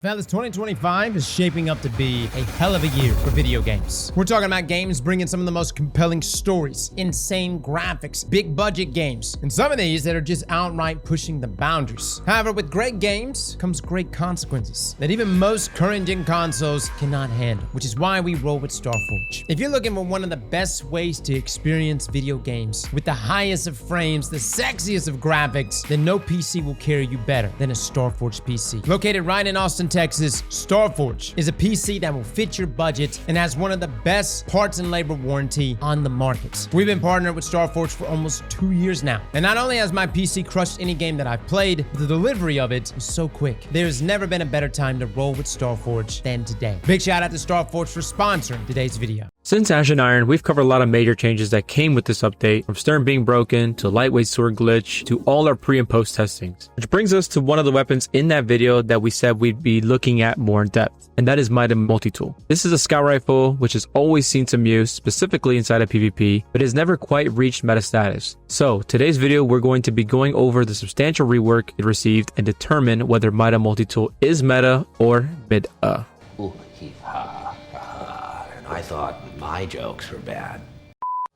Fellas, 2025 is shaping up to be a hell of a year for video games. We're talking about games bringing some of the most compelling stories, insane graphics, big budget games, and some of these that are just outright pushing the boundaries. However, with great games comes great consequences that even most current-gen consoles cannot handle, which is why we roll with Starforge. If you're looking for one of the best ways to experience video games with the highest of frames, the sexiest of graphics, then no PC will carry you better than a Starforge PC. Located right in Austin, Texas, Starforge is a PC that will fit your budget and has one of the best parts and labor warranty on the market. We've been partnered with Starforge for almost 2 years now. And not only has my PC crushed any game that I've played, but the delivery of it is so quick. There's never been a better time to roll with Starforge than today. Big shout out to Starforge for sponsoring today's video. Since Ash and Iron, we've covered a lot of major changes that came with this update, from stern being broken, to lightweight sword glitch, to all our pre and post testings. Which brings us to one of the weapons in that video that we said we'd be looking at more in depth, and that is MIDA Multi Tool. This is a scout rifle which has always seen some use, specifically inside of PvP, but has never quite reached meta status. So today's video we're going to be going over the substantial rework it received and determine whether MIDA Multi Tool is meta or METAH. Ooh, I thought my jokes were bad.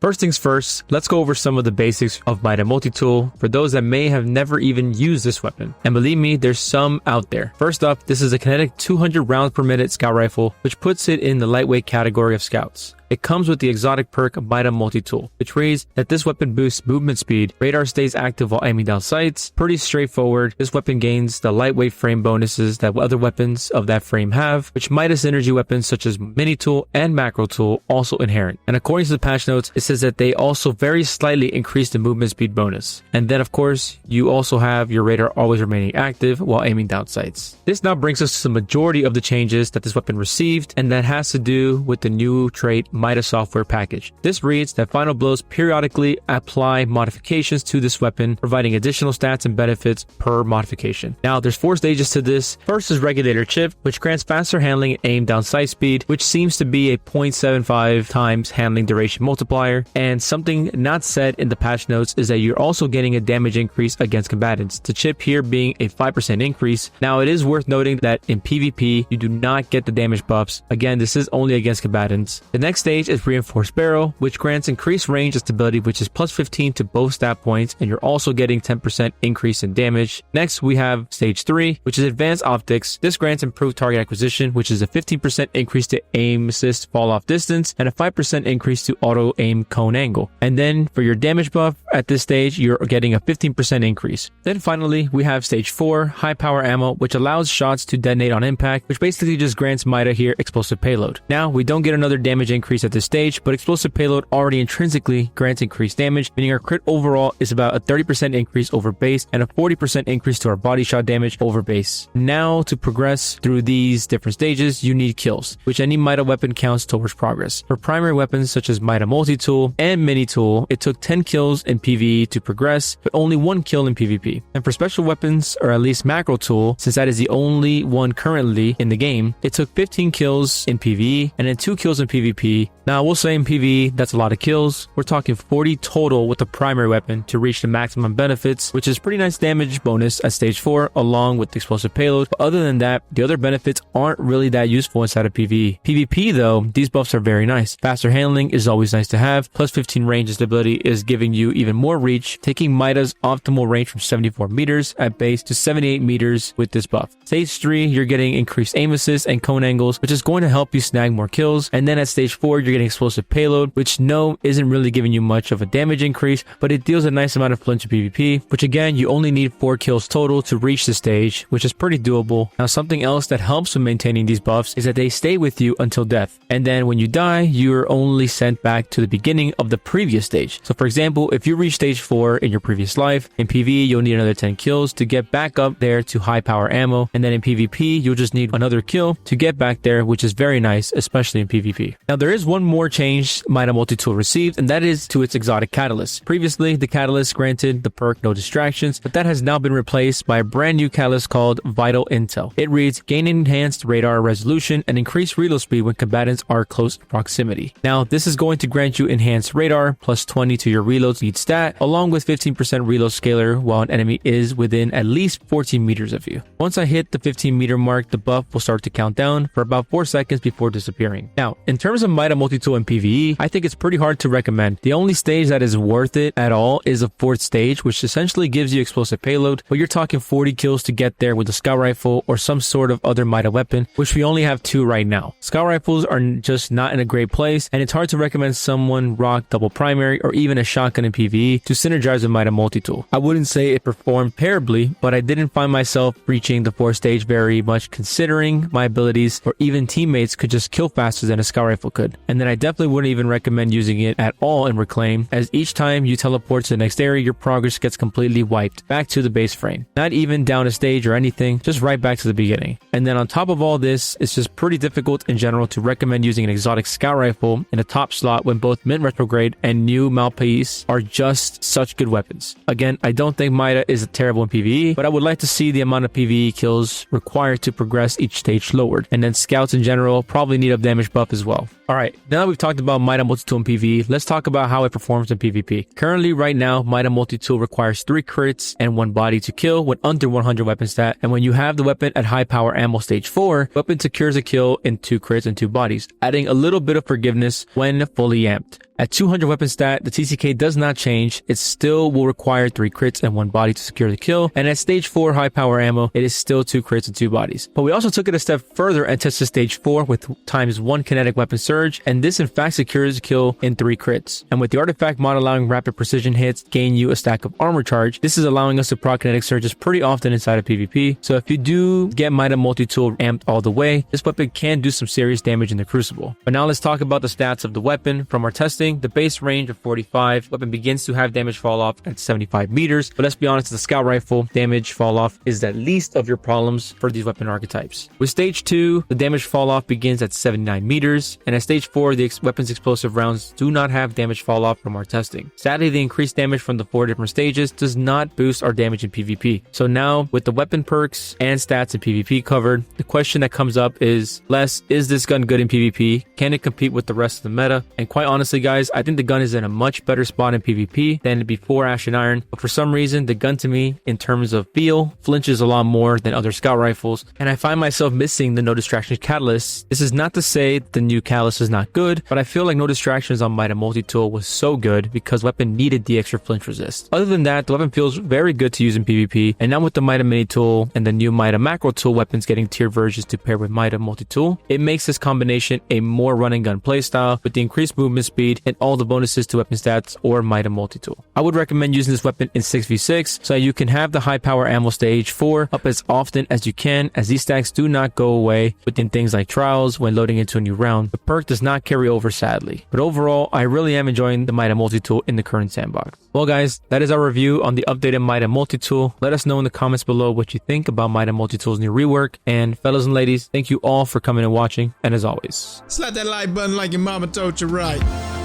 First things first, let's go over some of the basics of MIDA Multi Tool for those that may have never even used this weapon. And believe me, there's some out there. First up, this is a kinetic 200 rounds per minute scout rifle, which puts it in the lightweight category of scouts. It comes with the exotic perk MIDA Multi Tool, which reads that this weapon boosts movement speed, radar stays active while aiming down sights. Pretty straightforward. This weapon gains the lightweight frame bonuses that other weapons of that frame have, which Midas synergy weapons such as Mini Tool and Macro Tool also inherit. And according to the patch notes, it says that they also very slightly increase the movement speed bonus. And then of course, you also have your radar always remaining active while aiming down sights. This now brings us to the majority of the changes that this weapon received, and that has to do with the new trait MIDA software package. This reads that Final Blows periodically apply modifications to this weapon, providing additional stats and benefits per modification. Now, there's 4 stages to this. First is Regulator Chip, which grants faster handling and aim down sight speed, which seems to be a 0.75 times handling duration multiplier. And something not said in the patch notes is that you're also getting a damage increase against combatants, the chip here being a 5% increase. Now, it is worth noting that in PvP, you do not get the damage buffs. Again, this is only against combatants. The next stage is Reinforced Barrel, which grants increased range and stability, which is plus 15 to both stat points, and you're also getting 10% increase in damage. Next, we have Stage 3, which is Advanced Optics. This grants improved target acquisition, which is a 15% increase to aim assist fall off distance, and a 5% increase to auto aim cone angle. And then for your damage buff, at this stage, you're getting a 15% increase. Then finally, we have Stage 4, High Power Ammo, which allows shots to detonate on impact, which basically just grants MIDA here Explosive Payload. Now, we don't get another damage increase at this stage, but Explosive Payload already intrinsically grants increased damage, meaning our crit overall is about a 30% increase over base and a 40% increase to our body shot damage over base. Now, to progress through these different stages, you need kills, which any MIDA weapon counts towards progress. For primary weapons such as MIDA Multi Tool and Mini Tool, it took 10 kills in PvE to progress, but only 1 kill in PvP. And for special weapons, or at least Macro Tool, since that is the only one currently in the game, it took 15 kills in PvE and then 2 kills in PvP. Now, I will say in PvE, that's a lot of kills. We're talking 40 total with the primary weapon to reach the maximum benefits, which is pretty nice damage bonus at stage 4, along with the explosive payload. But other than that, the other benefits aren't really that useful inside of PvE. PvP though, these buffs are very nice. Faster handling is always nice to have. Plus 15 range and stability is giving you even more reach, taking MIDA's optimal range from 74 meters at base to 78 meters with this buff. Stage 3, you're getting increased aim assist and cone angles, which is going to help you snag more kills. And then at stage 4, you're getting explosive payload, which isn't really giving you much of a damage increase, but it deals a nice amount of flinch in PvP, which again, you only need 4 kills total to reach the stage, which is pretty doable. Now, something else that helps with maintaining these buffs is that they stay with you until death. And then when you die, you're only sent back to the beginning of the previous stage. So for example, if you reach stage 4 in your previous life, in PvE, you'll need another 10 kills to get back up there to high power ammo. And then in PvP, you'll just need another kill to get back there, which is very nice, especially in PvP. Now, there is is one more change MIDA Multi Tool received, and that is to its exotic catalyst. Previously, the catalyst granted the perk No Distractions, but that has now been replaced by a brand new catalyst called Vital Intel. It reads, gain enhanced radar resolution and increase reload speed when combatants are close proximity. Now, this is going to grant you enhanced radar, plus 20 to your reload speed stat, along with 15% reload scaler while an enemy is within at least 14 meters of you. Once I hit the 15 meter mark, the buff will start to count down for about 4 seconds before disappearing. Now, in terms of MIDA Multi Tool and PvE, I think it's pretty hard to recommend. The only stage that is worth it at all is a 4th stage, which essentially gives you explosive payload, but you're talking 40 kills to get there with a scout rifle or some sort of other MIDA weapon, which we only have 2 right now. Scout rifles are just not in a great place, and it's hard to recommend someone rock double primary or even a shotgun in PvE to synergize with MIDA Multi Tool. I wouldn't say it performed terribly, but I didn't find myself reaching the 4th stage very much, considering my abilities or even teammates could just kill faster than a scout rifle could. And then I definitely wouldn't even recommend using it at all in Reclaim, as each time you teleport to the next area, your progress gets completely wiped back to the base frame. Not even down a stage or anything, just right back to the beginning. And then on top of all this, it's just pretty difficult in general to recommend using an exotic scout rifle in a top slot when both Mint Retrograde and new Malpais are just such good weapons. Again, I don't think MIDA is terrible in PvE, but I would like to see the amount of PvE kills required to progress each stage lowered. And then scouts in general probably need a damage buff as well. Alright, now that we've talked about MIDA Multi Tool in PvE, let's talk about how it performs in PvP. Currently, right now, MIDA Multi Tool requires 3 crits and 1 body to kill when under 100 weapon stat, and when you have the weapon at high power ammo stage 4, weapon secures a kill in 2 crits and 2 bodies, adding a little bit of forgiveness when fully amped. At 200 weapon stat, the TCK does not change. It still will require 3 crits and 1 body to secure the kill. And at stage 4 high power ammo, it is still 2 crits and 2 bodies. But we also took it a step further and tested stage 4 with ×1 kinetic weapon surge. And this in fact secures a kill in 3 crits. And with the artifact mod allowing rapid precision hits gain you a stack of armor charge, this is allowing us to proc kinetic surges pretty often inside of PvP. So if you do get MIDA Multi Tool amped all the way, this weapon can do some serious damage in the Crucible. But now let's talk about the stats of the weapon. From our testing, the base range of 45, weapon begins to have damage fall off at 75 meters, but let's be honest, the scout rifle damage fall off is the least of your problems for these weapon archetypes. With stage 2, the damage fall off begins at 79 meters, and at stage 4, the weapon's explosive rounds do not have damage fall off from our testing. Sadly, the increased damage from the 4 different stages does not boost our damage in PvP. So now, with the weapon perks and stats in PvP covered, the question that comes up is, is this gun good in PvP? Can it compete with the rest of the meta? And quite honestly, guys, I think the gun is in a much better spot in PvP than before Ash and Iron, but for some reason, the gun to me, in terms of feel, flinches a lot more than other scout rifles, and I find myself missing the No Distractions catalyst. This is not to say the new catalyst is not good, but I feel like No Distractions on MIDA Multi Tool was so good because weapon needed the extra flinch resist. Other than that, the weapon feels very good to use in PvP, and now with the MIDA Mini Tool and the new MIDA Macro Tool weapons getting tier versions to pair with MIDA Multi Tool, it makes this combination a more run and gun playstyle with the increased movement speed and all the bonuses to weapon stats or MIDA Multi Tool. I would recommend using this weapon in 6v6 so you can have the high power ammo stage 4 up as often as you can, as these stacks do not go away within things like trials when loading into a new round. The perk does not carry over, sadly. But overall, I really am enjoying the MIDA Multi Tool in the current sandbox. Well guys, that is our review on the updated MIDA Multi Tool. Let us know in the comments below what you think about MIDA Multi Tool's new rework. And fellas and ladies, thank you all for coming and watching. And as always, slap that like button like your mama told you right.